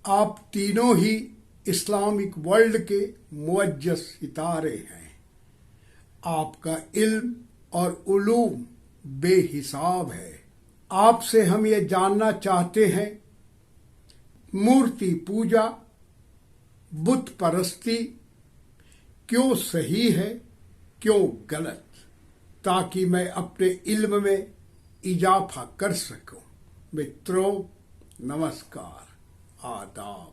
आप तीनों ही Islamic world के मुअज्जज़ सितारे हैं। आपका इल्म और उलूम बेहिसाब है। आपसे हम ये जानना चाहते हैं, मूर्ति पूजा, बुत परस्ती क्यों सही है, क्यों गलत, ताकि मैं अपने इल्म में इजाफा कर सकूं। मित्रों, नमस्कार, आदाब।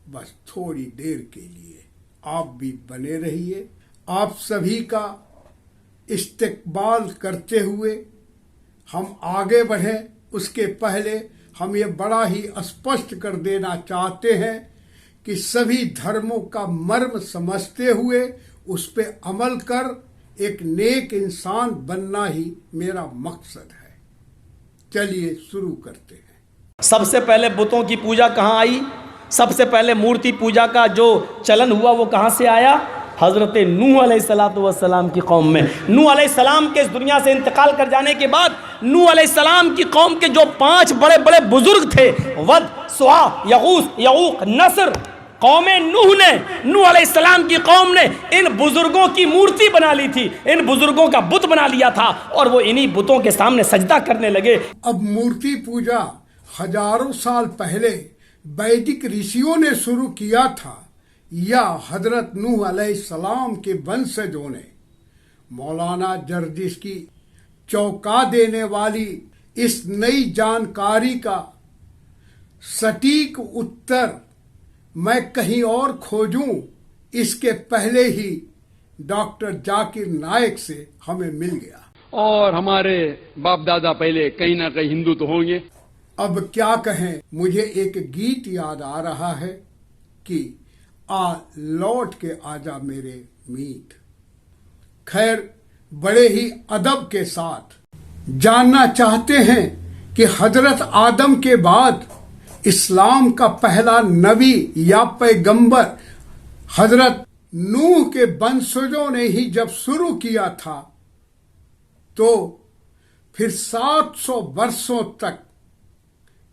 बस थोड़ी देर के लिए आप भी बने रहिए। आप सभी का इस्तकबाल करते हुए हम आगे बढ़ें, उसके पहले हम ये बड़ा ही स्पष्ट कर देना चाहते हैं कि सभी धर्मों का मर्म समझते हुए उस पर अमल कर एक नेक इंसान बनना ही मेरा मकसद है। चलिए शुरू करते हैं। सबसे पहले बुतों की पूजा कहाँ आई? सबसे पहले मूर्ति पूजा का जो चलन हुआ वो कहाँ से आया? हज़रत नूह अलैहिस्सलातु वस्सलाम की कौम में। नूह अलैहिस्सलाम के इस दुनिया से इंतकाल कर जाने के बाद नूह अलैहिस्सलाम की कौम के जो 5 बड़े बड़े बुजुर्ग थे, वद, सुआ, यगूस, यऊक, नसर, कौमे नूह ने, नूह अलैहिस्सलाम की कौम ने इन बुजुर्गों की मूर्ति बना ली थी, इन बुजुर्गों का बुत बना लिया था और वो इन्हीं बुतों के सामने सजदा करने लगे। अब मूर्ति पूजा हजारों साल पहले वैदिक ऋषियों ने शुरू किया था या हजरत नूह अलैहिस्सलाम के वंशजों ने? मौलाना जर्दिश की चौंका देने वाली इस नई जानकारी का सटीक उत्तर मैं कहीं और खोजूं, इसके पहले ही डॉक्टर जाकिर नायक से हमें मिल गया। और हमारे बाप दादा पहले कहीं ना कहीं हिंदू तो होंगे। अब क्या कहें, मुझे एक गीत याद आ रहा है कि आ लौट के आजा मेरे मीत। खैर, बड़े ही अदब के साथ जानना चाहते हैं कि हजरत आदम के बाद इस्लाम का पहला नबी या पैगंबर हजरत नूह के वंशजों ने ही जब शुरू किया था, तो फिर 700 वर्षों तक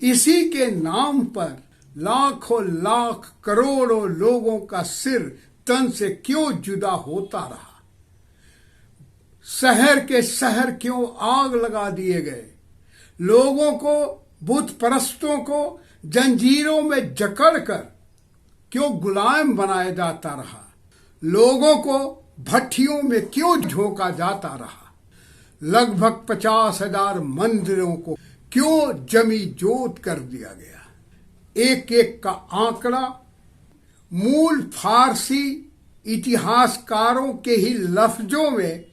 इसी के नाम पर लाखों लाख करोड़ों लोगों का सिर तन से क्यों जुदा होता रहा? शहर के शहर क्यों आग लगा दिए गए? लोगों को, बुत परस्तों को जंजीरों में जकड़कर क्यों गुलाम बनाया जाता रहा? लोगों को भट्टियों में क्यों झोंका जाता रहा? लगभग 50,000 मंदिरों को क्यों जमी जोत कर दिया गया? एक एक का आंकड़ा मूल फारसी इतिहासकारों के ही लफ्जों में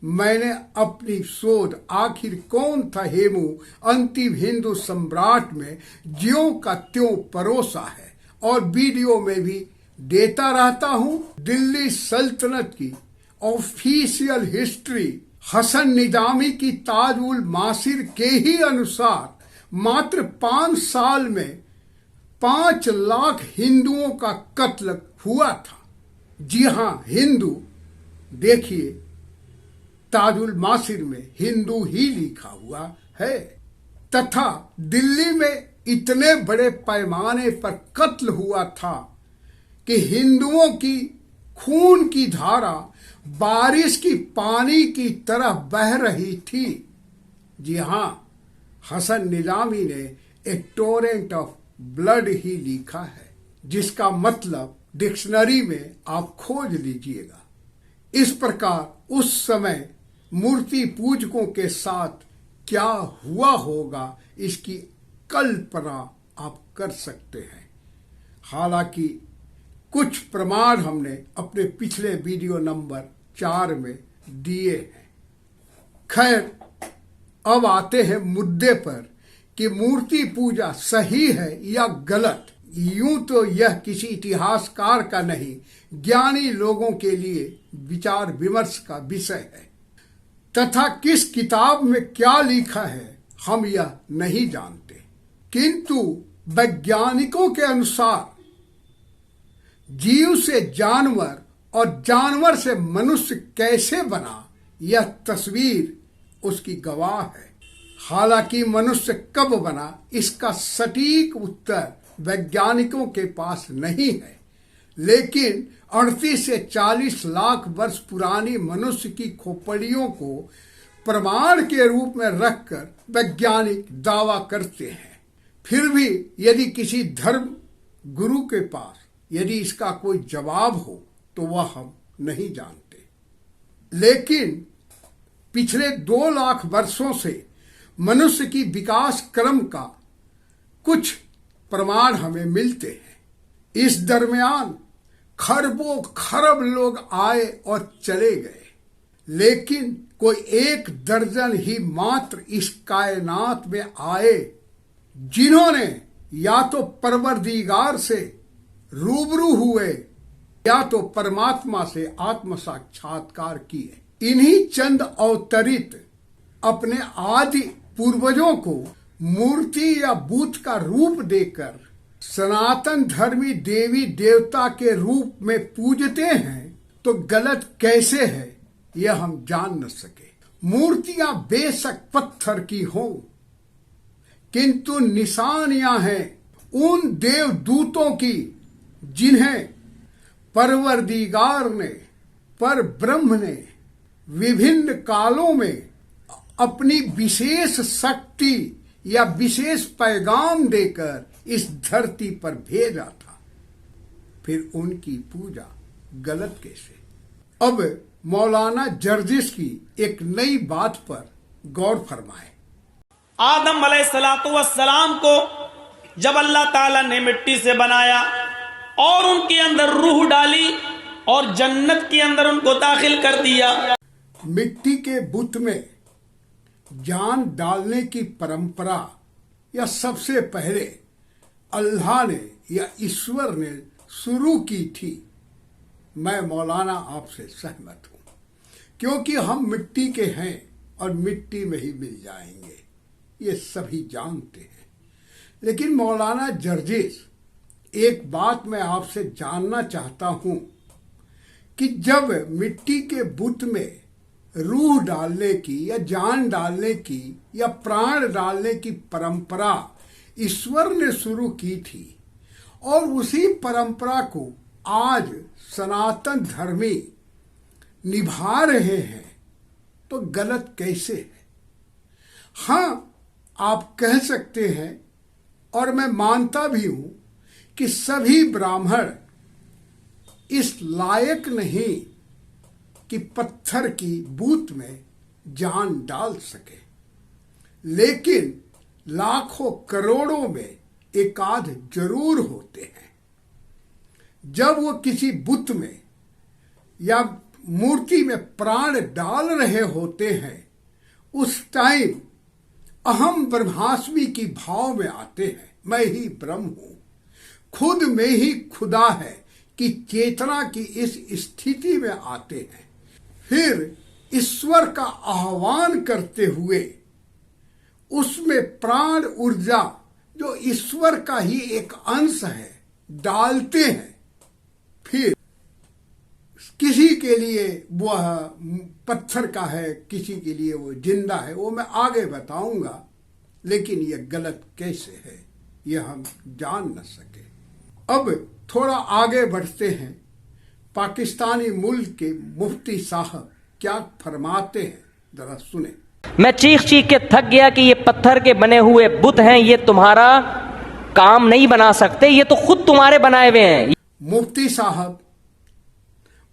मैंने अपनी शोध आखिर कौन था हेमू अंतिम हिंदू सम्राट में ज्यों का त्यों परोसा है और वीडियो में भी देता रहता हूं। दिल्ली सल्तनत की ऑफिशियल हिस्ट्री हसन निजामी की ताज उल मासिर के ही अनुसार मात्र 5 साल में 5 लाख हिंदुओं का कत्ल हुआ था। जी हां, हिंदू। देखिए, ताजुल मासिर में हिंदू ही लिखा हुआ है। तथा दिल्ली में इतने बड़े पैमाने पर कत्ल हुआ था कि हिंदुओं की खून की धारा बारिश की पानी की तरह बह रही थी। जी हां, हसन निजामी ने एक टोरेंट ऑफ ब्लड ही लिखा है, जिसका मतलब डिक्शनरी में आप खोज लीजिएगा। इस प्रकार उस समय मूर्ति पूजकों के साथ क्या हुआ होगा, इसकी कल्पना आप कर सकते हैं। हालांकि कुछ प्रमाण हमने अपने पिछले वीडियो नंबर 4 में दिए हैं। खैर, अब आते हैं मुद्दे पर कि मूर्ति पूजा सही है या गलत। यूं तो यह किसी इतिहासकार का नहीं, ज्ञानी लोगों के लिए विचार विमर्श का विषय है। तथा किस किताब में क्या लिखा है हम यह नहीं जानते, किंतु वैज्ञानिकों के अनुसार जीव से जानवर और जानवर से मनुष्य कैसे बना, यह तस्वीर उसकी गवाह है। हालांकि मनुष्य कब बना, इसका सटीक उत्तर वैज्ञानिकों के पास नहीं है, लेकिन 38 से 40 लाख वर्ष पुरानी मनुष्य की खोपड़ियों को प्रमाण के रूप में रखकर वैज्ञानिक दावा करते हैं। फिर भी यदि किसी धर्म गुरु के पास यदि इसका कोई जवाब हो तो वह हम नहीं जानते, लेकिन पिछले 2 लाख वर्षों से मनुष्य की विकास क्रम का कुछ प्रमाण हमें मिलते हैं। इस दरमियान खरबों खरब लोग आए और चले गए, लेकिन कोई 1 दर्जन ही मात्र इस कायनात में आए जिन्होंने या तो परवरदिगार से रूबरू हुए या तो परमात्मा से आत्म साक्षात्कार किए। इन्हीं चंद अवतरित अपने आदि पूर्वजों को मूर्ति या बूथ का रूप देकर सनातन धर्मी देवी देवता के रूप में पूजते हैं, तो गलत कैसे है यह हम जान न सके। मूर्तियां बेशक पत्थर की हों, किंतु निशानियां हैं उन देवदूतों की जिन्हें परवरदिगार ने, पर ब्रह्म ने विभिन्न कालों में अपनी विशेष शक्ति या विशेष पैगाम देकर इस धरती पर भेजा था। फिर उनकी पूजा गलत कैसे। अब मौलाना जर्जिस की एक नई बात पर गौर फरमाए। आदम अलैहिस्सलाम को जब अल्लाह ताला ने मिट्टी से बनाया और उनके अंदर रूह डाली और जन्नत के अंदर उनको दाखिल कर दिया। मिट्टी के बुत में जान डालने की परंपरा या सबसे पहले अल्लाह ने या ईश्वर ने शुरू की थी। मैं मौलाना आपसे सहमत हूं, क्योंकि हम मिट्टी के हैं और मिट्टी में ही मिल जाएंगे, ये सभी जानते हैं। लेकिन मौलाना जर्जिस, एक बात मैं आपसे जानना चाहता हूं कि जब मिट्टी के बुत में रूह डालने की या जान डालने की या प्राण डालने की परंपरा ईश्वर ने शुरू की थी और उसी परंपरा को आज सनातन धर्मी निभा रहे हैं, तो गलत कैसे है। हाँ, आप कह सकते हैं और मैं मानता भी हूं कि सभी ब्राह्मण इस लायक नहीं कि पत्थर की बूत में जान डाल सके, लेकिन लाखों करोड़ों में एकाध जरूर होते हैं। जब वो किसी बुत में या मूर्ति में प्राण डाल रहे होते हैं, उस टाइम अहम ब्रह्मास्मि की भाव में आते हैं। मैं ही ब्रह्म हूं, खुद में ही खुदा है कि चेतना की इस स्थिति में आते हैं। फिर ईश्वर का आह्वान करते हुए उसमें प्राण ऊर्जा जो ईश्वर का ही एक अंश है डालते हैं। फिर किसी के लिए वह पत्थर का है, किसी के लिए वो जिंदा है, वो मैं आगे बताऊंगा। लेकिन यह गलत कैसे है यह हम जान न सके। अब थोड़ा आगे बढ़ते हैं। पाकिस्तानी मुल्क के मुफ्ती साहब क्या फरमाते हैं, जरा सुने। मैं चीख चीख के थक गया कि ये पत्थर के बने हुए बुत हैं, ये तुम्हारा काम नहीं बना सकते, ये तो खुद तुम्हारे बनाए हुए हैं। मुफ्ती साहब,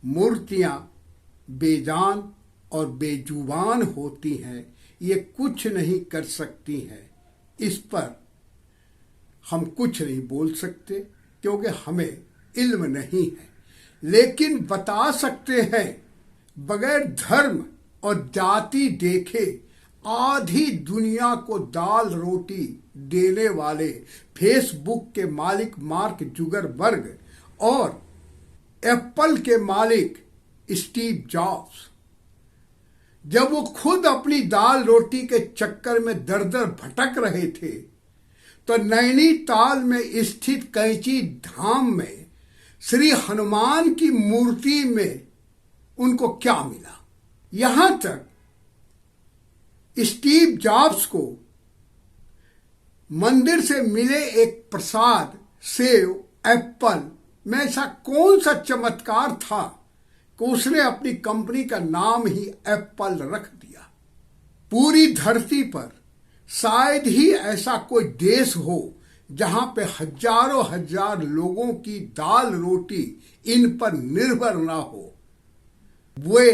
मूर्तियां बेजान और बेजुबान होती हैं, ये कुछ नहीं कर सकती हैं, इस पर हम कुछ नहीं बोल सकते क्योंकि हमें इल्म नहीं है। लेकिन बता सकते हैं, बगैर धर्म और जाति देखे आधी दुनिया को दाल रोटी देने वाले फेसबुक के मालिक मार्क जुकरबर्ग और एप्पल के मालिक स्टीव जॉब्स, जब वो खुद अपनी दाल रोटी के चक्कर में दर दर भटक रहे थे, तो नैनीताल में स्थित कैंची धाम में श्री हनुमान की मूर्ति में उनको क्या मिला। यहां तक स्टीव जॉब्स को मंदिर से मिले एक प्रसाद सेव, एप्पल में ऐसा कौन सा चमत्कार था कि उसने अपनी कंपनी का नाम ही एप्पल रख दिया। पूरी धरती पर शायद ही ऐसा कोई देश हो जहां पे हजारों हजार लोगों की दाल रोटी इन पर निर्भर ना हो। वे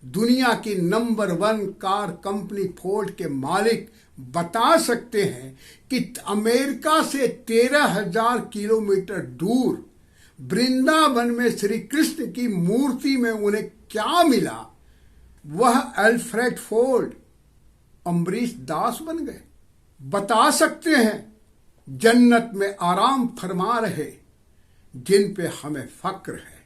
दुनिया की नंबर 1 कार कंपनी फोर्ड के मालिक बता सकते हैं कि अमेरिका से 13,000 किलोमीटर दूर वृंदावन में श्री कृष्ण की मूर्ति में उन्हें क्या मिला, वह अल्फ्रेड फोर्ड अम्बरीश दास बन गए। बता सकते हैं जन्नत में आराम फरमा रहे जिन पे हमें फक्र है।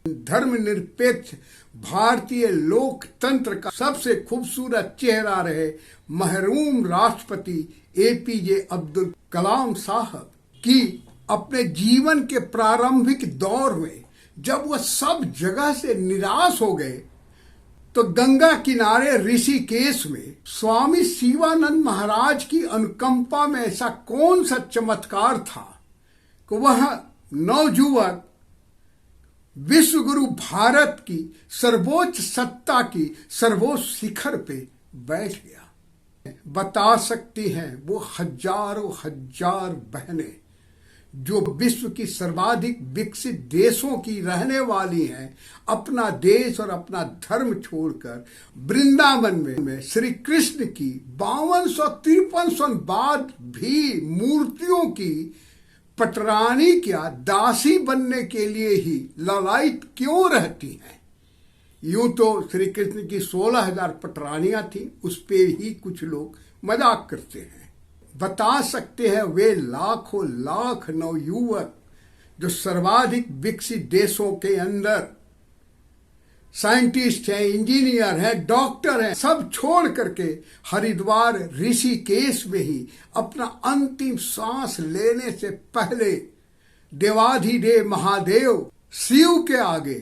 धर्मनिरपेक्ष भारतीय लोकतंत्र का सबसे खूबसूरत चेहरा रहे महरूम राष्ट्रपति एपीजे अब्दुल कलाम साहब की अपने जीवन के प्रारंभिक दौर में जब वह सब जगह से निराश हो गए तो गंगा किनारे ऋषिकेश में स्वामी शिवानंद महाराज की अनुकंपा में ऐसा कौन सा चमत्कार था कि वह नवयुवक विश्व गुरु भारत की सर्वोच्च सत्ता की सर्वोच्च शिखर पे बैठ गया। बता सकती हैं वो हजारों हजार बहनें जो विश्व की सर्वाधिक विकसित देशों की रहने वाली हैं, अपना देश और अपना धर्म छोड़कर वृंदावन में श्री कृष्ण की 5253 बाद भी मूर्तियों की पटरानी क्या दासी बनने के लिए ही ललायित क्यों रहती हैं। यूं तो श्री कृष्ण की 16,000 पटरानियां थी, उस पे ही कुछ लोग मजाक करते हैं। बता सकते हैं वे लाखों लाख नवयुवक जो सर्वाधिक विकसित देशों के अंदर साइंटिस्ट हैं, इंजीनियर हैं, डॉक्टर हैं, सब छोड़ करके हरिद्वार ऋषिकेश में ही अपना अंतिम सांस लेने से पहले देवाधिदेव महादेव शिव के आगे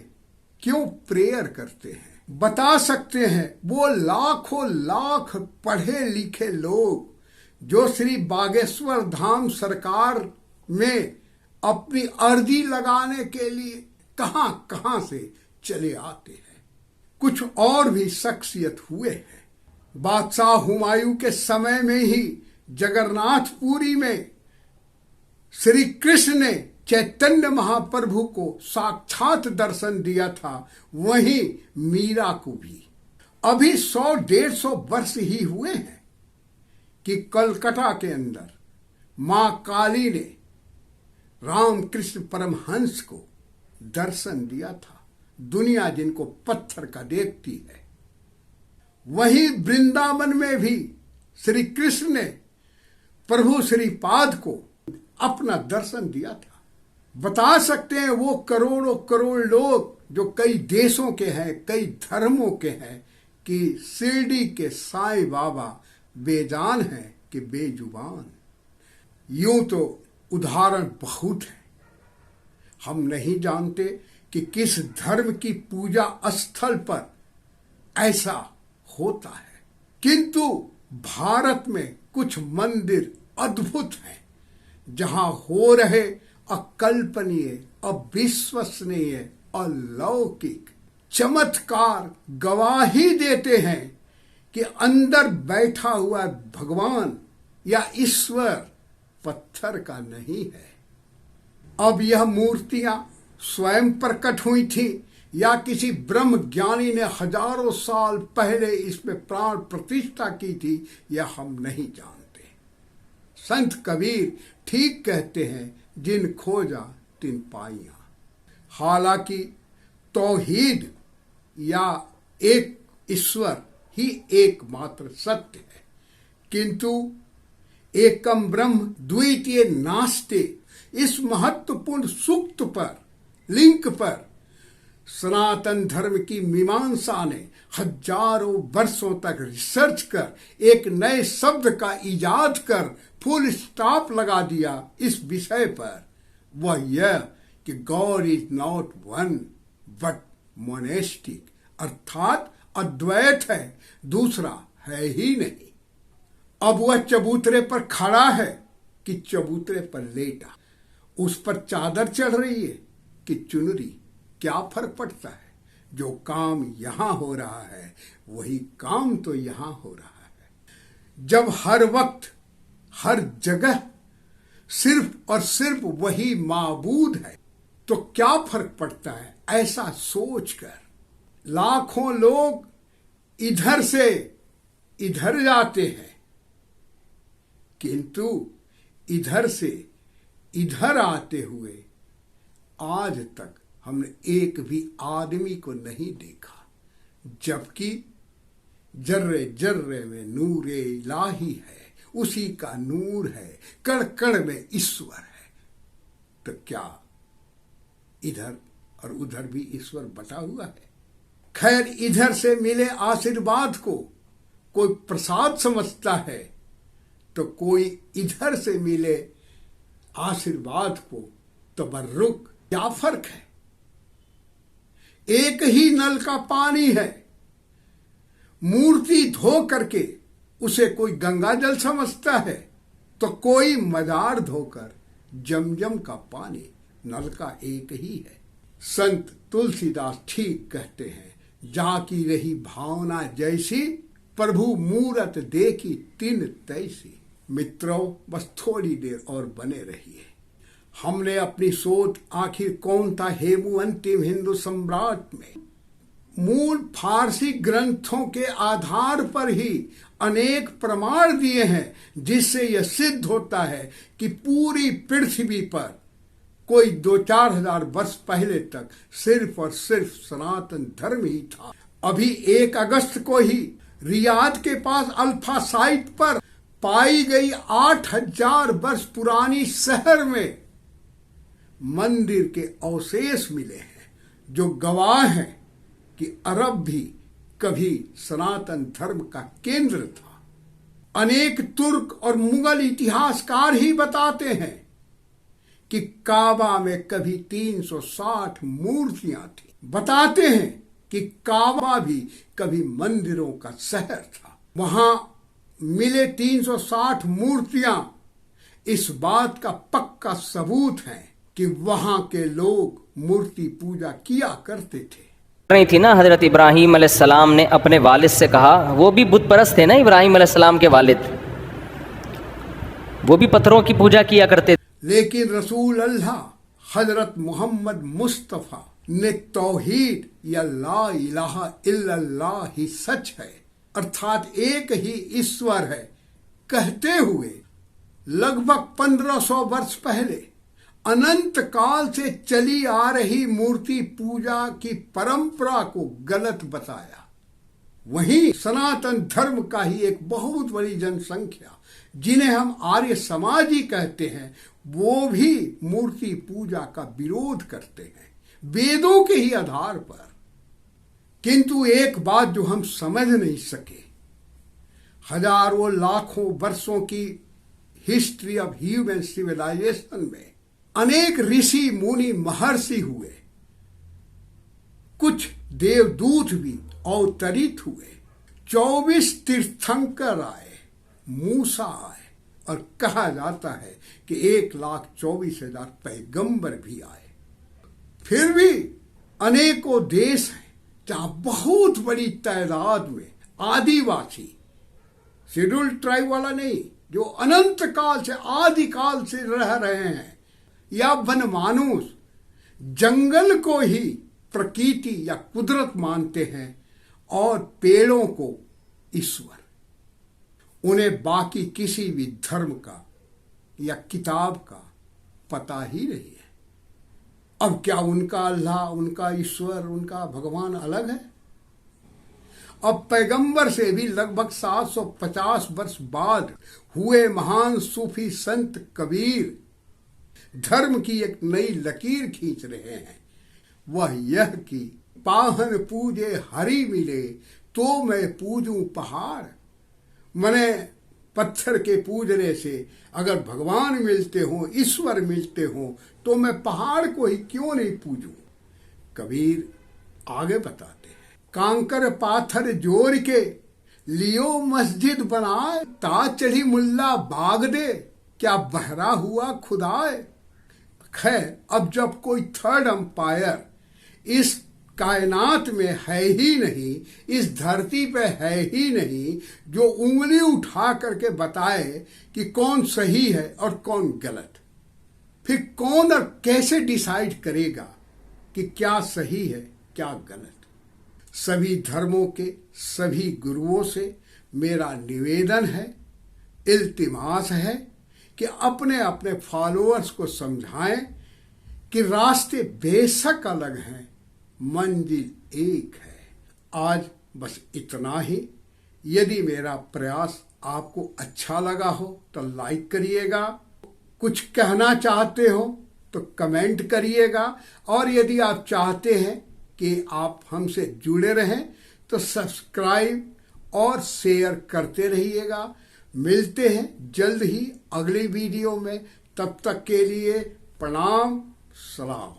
क्यों प्रेयर करते हैं। बता सकते हैं वो लाखों लाख पढ़े लिखे लोग जो श्री बागेश्वर धाम सरकार में अपनी अर्जी लगाने के लिए कहां कहां से चले आते हैं। कुछ और भी शख्सियत हुए हैं। बादशाह हुमायूं के समय में ही जगन्नाथपुरी में श्री कृष्ण ने चैतन्य महाप्रभु को साक्षात दर्शन दिया था, वहीं मीरा को भी अभी 100-150 वर्ष ही हुए हैं कि कलकत्ता के अंदर मां काली ने रामकृष्ण परमहंस को दर्शन दिया था। दुनिया जिनको पत्थर का देखती है, वहीं वृंदावन में भी श्री कृष्ण ने प्रभु श्रीपाद को अपना दर्शन दिया था। बता सकते हैं वो करोड़ों करोड़ लोग जो कई देशों के हैं, कई धर्मों के हैं, कि शिरडी के साईं बाबा बेजान हैं कि बेजुबान। यूं तो उदाहरण बहुत है, हम नहीं जानते कि किस धर्म की पूजा स्थल पर ऐसा होता है, किंतु भारत में कुछ मंदिर अद्भुत हैं जहां हो रहे अकल्पनीय, अविश्वसनीय, अलौकिक चमत्कार गवाही देते हैं कि अंदर बैठा हुआ भगवान या ईश्वर पत्थर का नहीं है। अब यह मूर्तियां स्वयं प्रकट हुई थी या किसी ब्रह्म ज्ञानी ने हजारों साल पहले इसमें प्राण प्रतिष्ठा की थी, यह हम नहीं जानते। संत कबीर ठीक कहते हैं, जिन खोजा तिन पाइया। हालांकि तौहीद या एक ईश्वर ही एकमात्र सत्य है, किंतु एकम ब्रह्म द्वितीय नास्ति इस महत्वपूर्ण सूक्त पर, लिंक पर सनातन धर्म की मीमांसा ने हजारों वर्षों तक रिसर्च कर एक नए शब्द का इजाद कर फुल स्टॉप लगा दिया इस विषय पर। वह यह कि God is not one but monastic, अर्थात अद्वैत है, दूसरा है ही नहीं। अब वह चबूतरे पर खड़ा है कि चबूतरे पर लेटा, उस पर चादर चढ़ रही है कि चुनरी, क्या फर्क पड़ता है। जो काम यहां हो रहा है वही काम तो यहां हो रहा है। जब हर वक्त हर जगह सिर्फ और सिर्फ वही माबूद है तो क्या फर्क पड़ता है। ऐसा सोचकर लाखों लोग इधर से इधर जाते हैं, किंतु इधर से इधर आते हुए आज तक हमने एक भी आदमी को नहीं देखा, जबकि जर्रे जर्रे में नूरे इलाही है, उसी का नूर है, कण कण में ईश्वर है। तो क्या इधर और उधर भी ईश्वर बटा हुआ है। खैर, इधर से मिले आशीर्वाद को कोई प्रसाद समझता है तो कोई इधर से मिले आशीर्वाद को तबर्रुक। क्या फर्क है। एक ही नल का पानी है, मूर्ति धो करके उसे कोई गंगा जल समझता है तो कोई मजार धोकर जमजम का पानी, नल का एक ही है। संत तुलसीदास ठीक कहते हैं, जाकी रही भावना जैसी, प्रभु मूरत देखी तिन तैसी। मित्रों, बस थोड़ी देर और बने रहिए। हमने अपनी सोच आखिर कौन था हेमू अंतिम हिंदू सम्राट में मूल फारसी ग्रंथों के आधार पर ही अनेक प्रमाण दिए हैं, जिससे यह सिद्ध होता है कि पूरी पृथ्वी पर कोई 2-4 हजार वर्ष पहले तक सिर्फ और सिर्फ सनातन धर्म ही था। अभी 1 अगस्त को ही रियाद के पास अल्फा साइट पर पाई गई 8000 वर्ष पुरानी शहर में मंदिर के अवशेष मिले हैं, जो गवाह हैं कि अरब भी कभी सनातन धर्म का केंद्र था। अनेक तुर्क और मुगल इतिहासकार ही बताते हैं कि काबा में कभी 360 मूर्तियां थी। बताते हैं कि काबा भी कभी मंदिरों का शहर था। वहां मिले 360 मूर्तियां इस बात का पक्का सबूत है कि वहां के लोग मूर्ति पूजा किया करते थे। नहीं थी ना, हजरत इब्राहीम अलैहिस्सलाम ने अपने वालिद से कहा, वो भी बुत परस्त थे ना इब्राहीम अलैहिस्सलाम के वालिद, वो भी पत्थरों की पूजा किया करते थे। लेकिन रसूल अल्लाह हजरत मोहम्मद मुस्तफ़ा ने तौहीद या ला इलाहा इल्लल्लाह ही सच है, अर्थात एक ही ईश्वर है कहते हुए लगभग 1500 वर्ष पहले अनंत काल से चली आ रही मूर्ति पूजा की परंपरा को गलत बताया। वहीं सनातन धर्म का ही एक बहुत बड़ी जनसंख्या, जिन्हें हम आर्य समाज ही कहते हैं, वो भी मूर्ति पूजा का विरोध करते हैं वेदों के ही आधार पर। किंतु एक बात जो हम समझ नहीं सके, हजारों लाखों वर्षों की हिस्ट्री ऑफ ह्यूमन सिविलाइजेशन में अनेक ऋषि मुनि महर्षि हुए, कुछ देवदूत भी अवतरित हुए, 24 तीर्थंकर आए, मूसा आए, और कहा जाता है कि 1,24,000 पैगंबर भी आए। फिर भी अनेकों देश हैं जहां बहुत बड़ी तादाद में आदिवासी, शेड्यूल ट्राइब वाला नहीं, जो अनंत काल से आदिकाल से रह रहे हैं, या वनमानुष जंगल को ही प्रकृति या कुदरत मानते हैं और पेड़ों को ईश्वर। उन्हें बाकी किसी भी धर्म का या किताब का पता ही नहीं है। अब क्या उनका अल्लाह, उनका ईश्वर, उनका भगवान अलग है? अब पैगंबर से भी लगभग 750 वर्ष बाद हुए महान सूफी संत कबीर धर्म की एक नई लकीर खींच रहे हैं। वह यह कि पाहन पूजे हरि मिले तो मैं पूजूं पहाड़। मने पत्थर के पूजने से अगर भगवान मिलते हो, ईश्वर मिलते हो, तो मैं पहाड़ को ही क्यों नहीं पूजूं। कबीर आगे बताते हैं, कांकर पाथर जोड़ के लियो मस्जिद बनाए, ता चढ़ी मुल्ला बाग दे, क्या बहरा हुआ खुदाए। खैर, अब जब कोई थर्ड अंपायर इस कायनात में है ही नहीं, इस धरती पे है ही नहीं जो उंगली उठा करके बताए कि कौन सही है और कौन गलत, फिर कौन और कैसे डिसाइड करेगा कि क्या सही है क्या गलत। सभी धर्मों के सभी गुरुओं से मेरा निवेदन है, इल्तिमास है कि अपने अपने फॉलोअर्स को समझाएं कि रास्ते बेशक अलग हैं, मंजिल एक है। आज बस इतना ही। यदि मेरा प्रयास आपको अच्छा लगा हो तो लाइक करिएगा, कुछ कहना चाहते हो तो कमेंट करिएगा, और यदि आप चाहते हैं कि आप हमसे जुड़े रहें तो सब्सक्राइब और शेयर करते रहिएगा। मिलते हैं जल्द ही अगली वीडियो में, तब तक के लिए प्रणाम, सलाम।